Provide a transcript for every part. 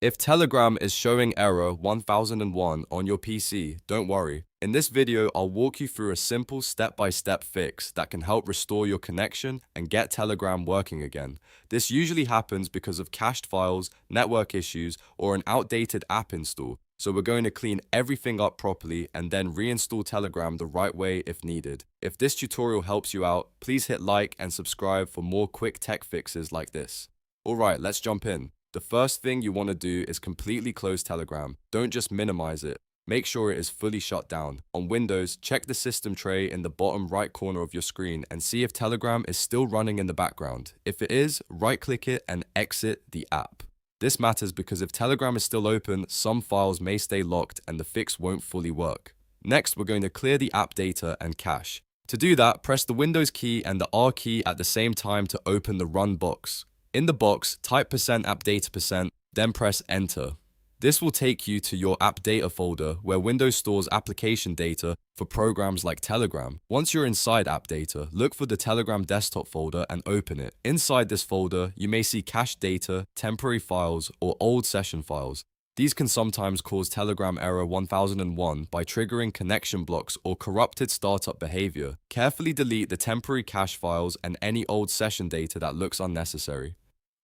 If Telegram is showing error 1001 on your PC, don't worry. In this video, I'll walk you through a simple step-by-step fix that can help restore your connection and get Telegram working again. This usually happens because of cached files, network issues, or an outdated app install. So we're going to clean everything up properly and then reinstall Telegram the right way if needed. If this tutorial helps you out, please hit like and subscribe for more quick tech fixes like this. Alright, let's jump in. The first thing you want to do is completely close Telegram. Don't just minimize it. Make sure it is fully shut down. On Windows, check the system tray in the bottom right corner of your screen and see if Telegram is still running in the background. If it is, right-click it and exit the app. This matters because if Telegram is still open, some files may stay locked and the fix won't fully work. Next, we're going to clear the app data and cache. To do that, press the Windows key and the R key at the same time to open the Run box. In the box, type %appdata%, then press Enter. This will take you to your app data folder where Windows stores application data for programs like Telegram. Once you're inside app data, look for the Telegram desktop folder and open it. Inside this folder, you may see cached data, temporary files, or old session files. These can sometimes cause Telegram error 1001 by triggering connection blocks or corrupted startup behavior. Carefully delete the temporary cache files and any old session data that looks unnecessary.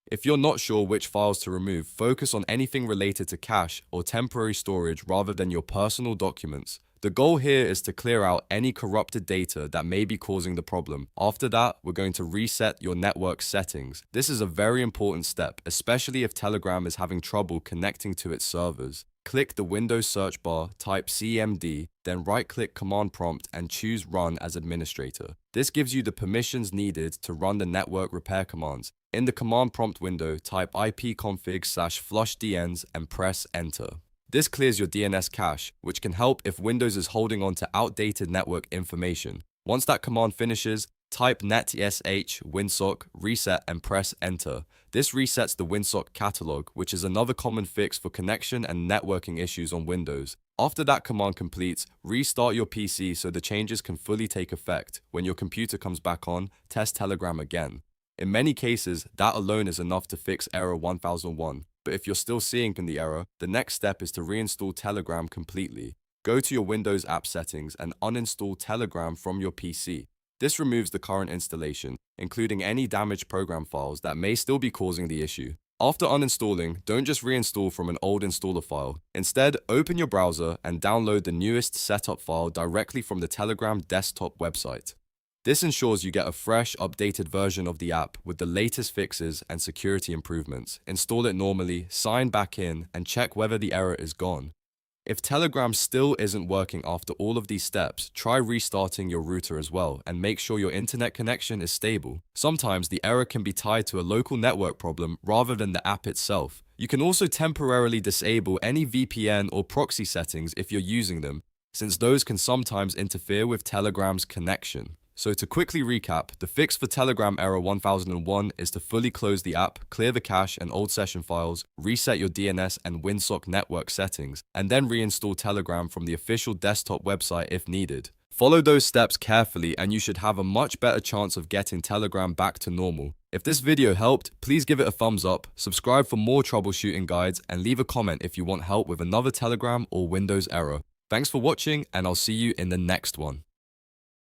If you're not sure which files to remove, focus on anything related to cache or temporary storage rather than your personal documents. The goal here is to clear out any corrupted data that may be causing the problem. After that, we're going to reset your network settings. This is a very important step, especially if Telegram is having trouble connecting to its servers. Click the Windows search bar, type CMD, then right-click Command Prompt and choose Run as Administrator. This gives you the permissions needed to run the network repair commands. In the Command Prompt window, type ipconfig/flushdns and press Enter. This clears your DNS cache, which can help if Windows is holding on to outdated network information. Once that command finishes, type netsh winsock reset and press Enter. This resets the Winsock catalog, which is another common fix for connection and networking issues on Windows. After that command completes, restart your PC so the changes can fully take effect. When your computer comes back on, test Telegram again. In many cases, that alone is enough to fix error 1001. But if you're still seeing the error, the next step is to reinstall Telegram completely. Go to your Windows app settings and uninstall Telegram from your PC. This removes the current installation, including any damaged program files that may still be causing the issue. After uninstalling, don't just reinstall from an old installer file. Instead, open your browser and download the newest setup file directly from the Telegram desktop website. This ensures you get a fresh, updated version of the app with the latest fixes and security improvements. Install it normally, sign back in, and check whether the error is gone. If Telegram still isn't working after all of these steps, try restarting your router as well and make sure your internet connection is stable. Sometimes the error can be tied to a local network problem rather than the app itself. You can also temporarily disable any VPN or proxy settings if you're using them, since those can sometimes interfere with Telegram's connection. So to quickly recap, the fix for Telegram error 1001 is to fully close the app, clear the cache and old session files, reset your DNS and Winsock network settings, and then reinstall Telegram from the official desktop website if needed. Follow those steps carefully and you should have a much better chance of getting Telegram back to normal. If this video helped, please give it a thumbs up, subscribe for more troubleshooting guides, and leave a comment if you want help with another Telegram or Windows error. Thanks for watching, and I'll see you in the next one.